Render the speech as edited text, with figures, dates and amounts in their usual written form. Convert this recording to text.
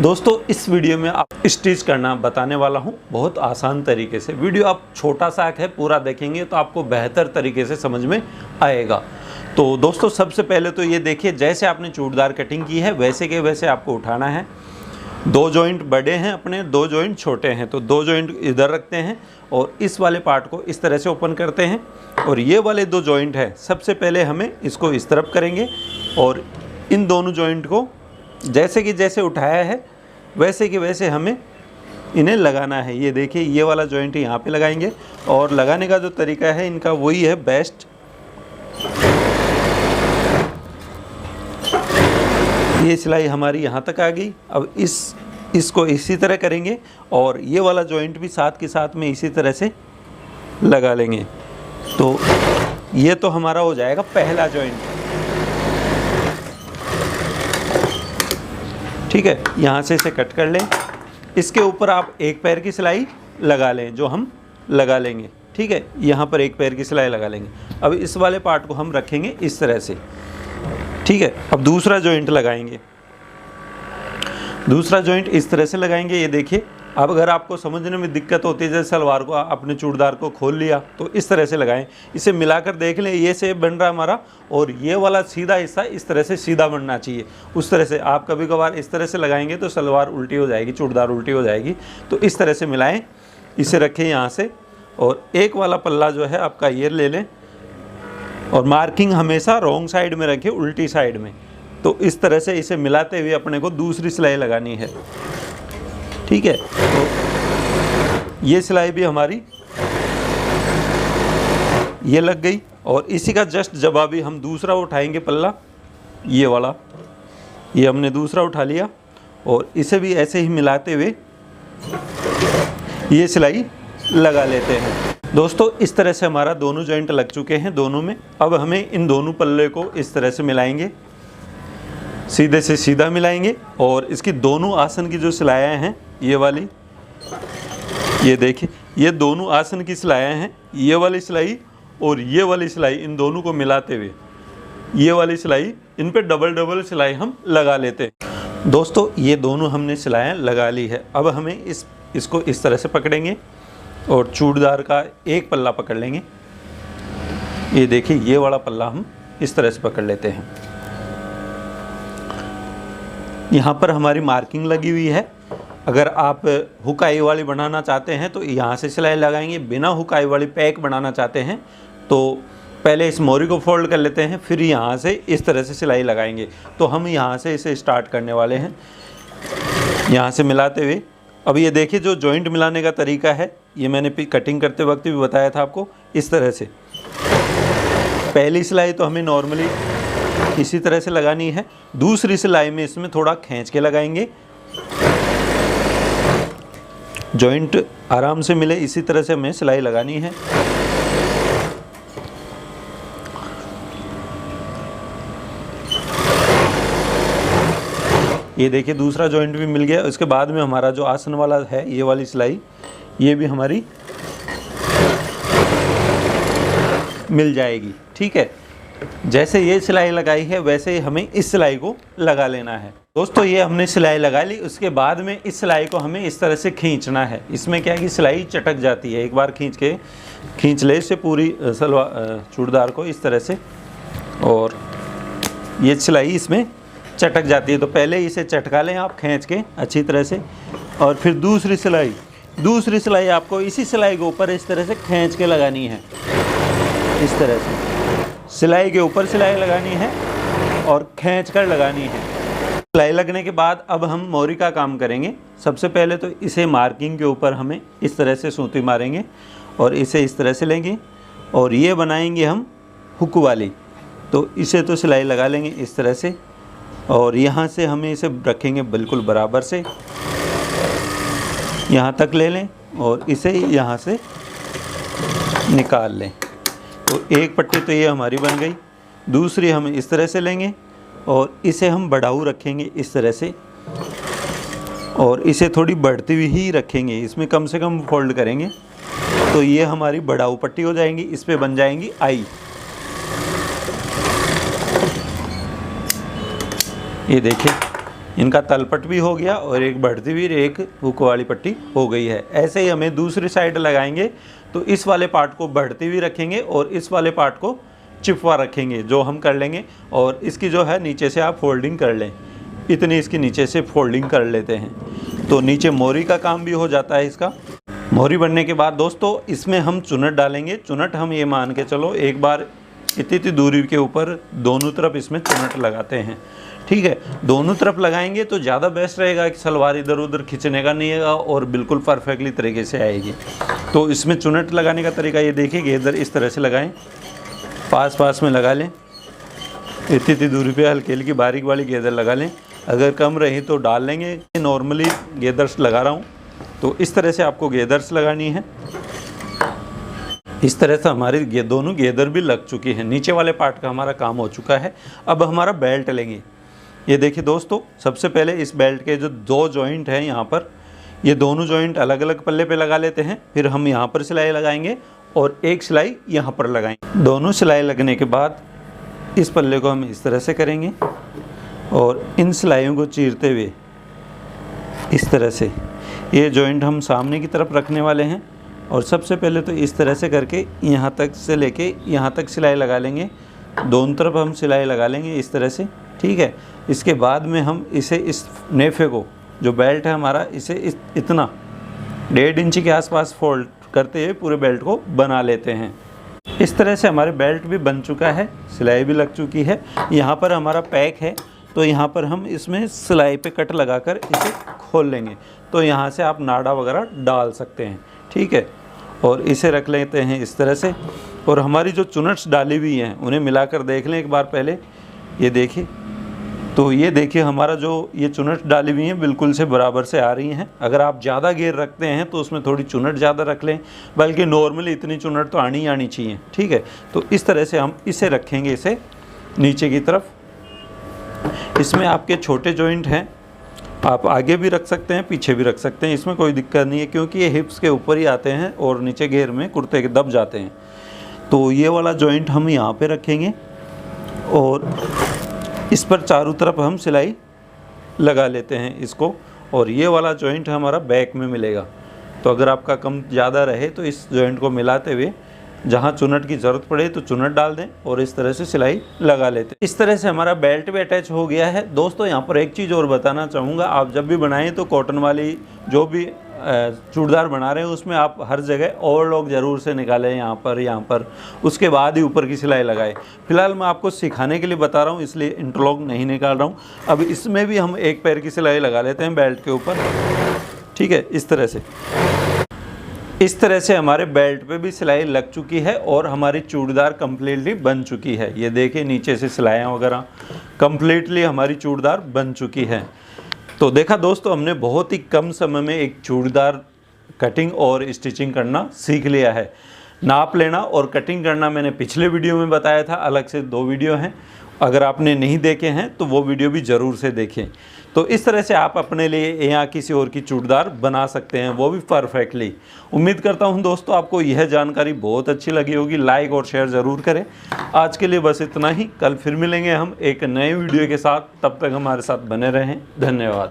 दोस्तों इस वीडियो में आप स्टिच करना बताने वाला हूं बहुत आसान तरीके से। वीडियो आप छोटा सा है, पूरा देखेंगे तो आपको बेहतर तरीके से समझ में आएगा। तो दोस्तों सबसे पहले तो ये देखिए, जैसे आपने चूड़दार कटिंग की है वैसे के वैसे आपको उठाना है। दो जॉइंट बड़े हैं अपने, दो जॉइंट छोटे हैं, तो दो जॉइंट इधर रखते हैं और इस वाले पार्ट को इस तरह से ओपन करते हैं। और ये वाले दो जॉइंट है, सबसे पहले हमें इसको इस तरफ करेंगे और इन दोनों जॉइंट को जैसे कि जैसे उठाया है वैसे कि वैसे हमें इन्हें लगाना है। ये देखिए, ये वाला जॉइंट यहाँ पे लगाएंगे और लगाने का जो तरीका है इनका वही है बेस्ट। ये सिलाई हमारी यहाँ तक आ गई। अब इसको इसी तरह करेंगे और ये वाला जॉइंट भी साथ के साथ में इसी तरह से लगा लेंगे। तो ये तो हमारा हो जाएगा पहला जॉइंट। ठीक है, यहाँ से इसे कट कर लें। इसके ऊपर आप एक पैर की सिलाई लगा लें, जो हम लगा लेंगे। ठीक है, यहाँ पर एक पैर की सिलाई लगा लेंगे। अब इस वाले पार्ट को हम रखेंगे इस तरह से। ठीक है, अब दूसरा जॉइंट लगाएंगे। दूसरा जॉइंट इस तरह से लगाएंगे। ये देखिए, अब अगर आपको समझने में दिक्कत होती है, जैसे सलवार को अपने चूड़दार को खोल लिया तो इस तरह से लगाएं। इसे मिलाकर देख लें, ये शेप बन रहा है हमारा और ये वाला सीधा हिस्सा इस तरह से सीधा बनना चाहिए। उस तरह से आप कभी कभार इस तरह से लगाएंगे तो सलवार उल्टी हो जाएगी, चूड़दार उल्टी हो जाएगी। तो इस तरह से मिलाएं, इसे रखें यहाँ से। और एक वाला पल्ला जो है आपका ये ले लें और मार्किंग हमेशा रॉन्ग साइड में रखें, उल्टी साइड में। तो इस तरह से इसे मिलाते हुए अपने को दूसरी सिलाई लगानी है। ठीक है, तो ये सिलाई भी हमारी ये लग गई। और इसी का जस्ट जब अभी हम दूसरा उठाएंगे पल्ला, ये वाला, ये हमने दूसरा उठा लिया और इसे भी ऐसे ही मिलाते हुए ये सिलाई लगा लेते हैं। दोस्तों इस तरह से हमारा दोनों जॉइंट लग चुके हैं दोनों में। अब हमें इन दोनों पल्ले को इस तरह से मिलाएंगे, सीधे से सीधा मिलाएंगे। और इसकी दोनों आसन की जो सिलाइयाँ हैं, ये वाली, ये देखिए, ये दोनों आसन की सिलाइयाँ हैं, ये वाली सिलाई और ये वाली सिलाई, इन दोनों को मिलाते हुए ये वाली सिलाई, इन पे डबल डबल सिलाई हम लगा लेते हैं। दोस्तों ये दोनों हमने सिलाइयाँ लगा ली है। अब हमें इसको इस तरह से पकड़ेंगे और चूड़दार का एक पल्ला पकड़ लेंगे। ये देखिए, ये वाला पल्ला हम इस तरह से पकड़ लेते हैं। यहाँ पर हमारी मार्किंग लगी हुई है। अगर आप हुकाई वाली बनाना चाहते हैं तो यहाँ से सिलाई लगाएंगे। बिना हुकाई वाली पैक बनाना चाहते हैं तो पहले इस मोरी को फोल्ड कर लेते हैं, फिर यहाँ से इस तरह से सिलाई लगाएंगे। तो हम यहाँ से इसे स्टार्ट करने वाले हैं, यहाँ से मिलाते हुए। अब ये देखिए, जो जॉइंट मिलाने का तरीका है ये मैंने कटिंग करते वक्त भी बताया था आपको। इस तरह से पहली सिलाई तो हमें नॉर्मली इसी तरह से लगानी है। दूसरी सिलाई में इसमें थोड़ा खींच के लगाएंगे, जॉइंट आराम से मिले, इसी तरह से हमें सिलाई लगानी है। ये देखिए, दूसरा जॉइंट भी मिल गया। उसके बाद में हमारा जो आसन वाला है, ये वाली सिलाई, ये भी हमारी मिल जाएगी। ठीक है, जैसे ये सिलाई लगाई है वैसे ही हमें इस सिलाई को लगा लेना है। दोस्तों ये हमने सिलाई लगा ली। उसके बाद में इस सिलाई को हमें इस तरह से खींचना है। इसमें क्या है कि सिलाई चटक जाती है। एक बार खींच ले इसे पूरी चूड़दार को इस तरह से, और ये सिलाई इसमें चटक जाती है। तो पहले इसे चटका लें आप खींच के अच्छी तरह से, और फिर दूसरी सिलाई आपको इसी सिलाई के ऊपर इस तरह से खींच के लगानी है। इस तरह से सिलाई के ऊपर सिलाई लगानी है और खींच कर लगानी है। सिलाई लगने के बाद अब हम मोरी का काम करेंगे। सबसे पहले तो इसे मार्किंग के ऊपर हमें इस तरह से सूती मारेंगे और इसे इस तरह से लेंगे और ये बनाएंगे हम हुक वाली। तो इसे तो सिलाई लगा लेंगे इस तरह से, और यहाँ से हमें इसे रखेंगे बिल्कुल बराबर से, यहाँ तक ले लें और इसे यहाँ से निकाल लें। तो एक पट्टी तो ये हमारी बन गई। दूसरी हम इस तरह से लेंगे और इसे हम बढ़ाऊ रखेंगे इस तरह से, और इसे थोड़ी बढ़ती हुई ही रखेंगे, इसमें कम से कम फोल्ड करेंगे। तो ये हमारी बढ़ाऊ पट्टी हो जाएंगी, इस पे बन जाएंगी आई। ये देखिए, इनका तलपट भी हो गया और एक बढ़ती हुई एक हुक वाली पट्टी हो गई है। ऐसे ही हमें दूसरी साइड लगाएंगे तो इस वाले पार्ट को बढ़ती हुई रखेंगे और इस वाले पार्ट को चिपवा रखेंगे, जो हम कर लेंगे। और इसकी जो है नीचे से आप फोल्डिंग कर लें, इतनी इसकी नीचे से फोल्डिंग कर लेते हैं तो नीचे मोरी का काम भी हो जाता है इसका। मोरी बनने के बाद दोस्तों इसमें हम चुनट डालेंगे। चुनट हम ये मान के चलो एक बार इतनी दूरी के ऊपर दोनों तरफ इसमें चुनट लगाते हैं, ठीक है। दोनों तरफ लगाएंगे तो ज़्यादा बेस्ट रहेगा कि सलवार इधर उधर खींचने का नहीं है और बिल्कुल परफेक्टली तरीके से आएगी। तो इसमें चुनट लगाने का तरीका ये देखिए, इधर इस तरह से लगाएं, पास पास में लगा लें, इतनी दूरी पे हल्की हल्की बारीक वाली गेदर लगा लें। अगर कम रही तो डाल लेंगे, नॉर्मली गेदर्स लगा रहा हूँ तो इस तरह से आपको गेदर्स लगानी है। इस तरह से हमारी दोनों गेदर भी लग चुकी है, नीचे वाले पार्ट का हमारा काम हो चुका है। अब हमारा बेल्ट लेंगे। ये देखिए दोस्तों, सबसे पहले इस बेल्ट के जो दो जॉइंट हैं यहाँ पर, ये दोनों जॉइंट अलग अलग पल्ले पे लगा लेते हैं। फिर हम यहाँ पर सिलाई लगाएंगे और एक सिलाई यहाँ पर लगाएंगे। दोनों सिलाई लगने के बाद इस पल्ले को हम इस तरह से करेंगे और इन सिलाइयों को चीरते हुए इस तरह से ये जॉइंट हम सामने की तरफ रखने वाले हैं। और सबसे पहले तो इस तरह से करके यहाँ तक से लेके यहाँ तक सिलाई लगा लेंगे, दोनों तरफ हम सिलाई लगा लेंगे इस तरह से, ठीक है। इसके बाद में हम इसे इस नेफे को, जो बेल्ट है हमारा, इसे इतना 1.5 इंच के आसपास फोल्ड करते हुए पूरे बेल्ट को बना लेते हैं। इस तरह से हमारे बेल्ट भी बन चुका है, सिलाई भी लग चुकी है। यहाँ पर हमारा पैक है तो यहाँ पर हम इसमें सिलाई पे कट लगाकर इसे खोल लेंगे। तो यहाँ से आप नाड़ा वगैरह डाल सकते हैं, ठीक है। और इसे रख लेते हैं इस तरह से। और हमारी जो चुनट्स डाली हुई हैं उन्हें मिलाकर देख लें एक बार पहले, ये देखिए। तो ये देखिए हमारा जो ये चुनट डाली हुई हैं बिल्कुल से बराबर से आ रही हैं। अगर आप ज़्यादा घेर रखते हैं तो उसमें थोड़ी चुनट ज़्यादा रख लें, बल्कि नॉर्मली इतनी चुनट तो आनी चाहिए, ठीक है। तो इस तरह से हम इसे रखेंगे, इसे नीचे की तरफ। इसमें आपके छोटे जॉइंट हैं, आप आगे भी रख सकते हैं, पीछे भी रख सकते हैं, इसमें कोई दिक्कत नहीं है, क्योंकि ये हिप्स के ऊपर ही आते हैं और नीचे घेर में कुर्ते के दब जाते हैं। तो ये वाला जॉइंट हम यहाँ पे रखेंगे और इस पर चारों तरफ हम सिलाई लगा लेते हैं इसको। और ये वाला जॉइंट हमारा बैक में मिलेगा। तो अगर आपका कम ज़्यादा रहे तो इस जॉइंट को मिलाते हुए जहाँ चुनट की ज़रूरत पड़े तो चुनट डाल दें और इस तरह से सिलाई लगा लेते हैं। इस तरह से हमारा बेल्ट भी अटैच हो गया है। दोस्तों यहाँ पर एक चीज़ और बताना चाहूँगा, आप जब भी बनाएं तो कॉटन वाली जो भी चूड़दार बना रहे हैं उसमें आप हर जगह ओवरलॉक ज़रूर से निकालें, यहाँ पर, उसके बाद ही ऊपर की सिलाई लगाएं। फिलहाल मैं आपको सिखाने के लिए बता रहा हूँ, इसलिए इंटरलॉक नहीं निकाल रहा हूँ। अब इसमें भी हम एक पैर की सिलाई लगा लेते हैं बेल्ट के ऊपर, ठीक है। इस तरह से हमारे बेल्ट पे भी सिलाई लग चुकी है और हमारी चूड़दार कम्प्लीटली बन चुकी है। ये देखिए नीचे से सिलाइयाँ वगैरह कम्प्लीटली हमारी चूड़दार बन चुकी है। तो देखा दोस्तों, हमने बहुत ही कम समय में एक चूड़दार कटिंग और स्टिचिंग करना सीख लिया है। नाप लेना और कटिंग करना मैंने पिछले वीडियो में बताया था, अलग से 2 वीडियो हैं। अगर आपने नहीं देखे हैं तो वो वीडियो भी ज़रूर से देखें। तो इस तरह से आप अपने लिए या किसी और की चूड़दार बना सकते हैं, वो भी परफेक्टली। उम्मीद करता हूं दोस्तों आपको यह जानकारी बहुत अच्छी लगी होगी। लाइक और शेयर ज़रूर करें। आज के लिए बस इतना ही, कल फिर मिलेंगे हम एक नए वीडियो के साथ। तब तक हमारे साथ बने रहें। धन्यवाद।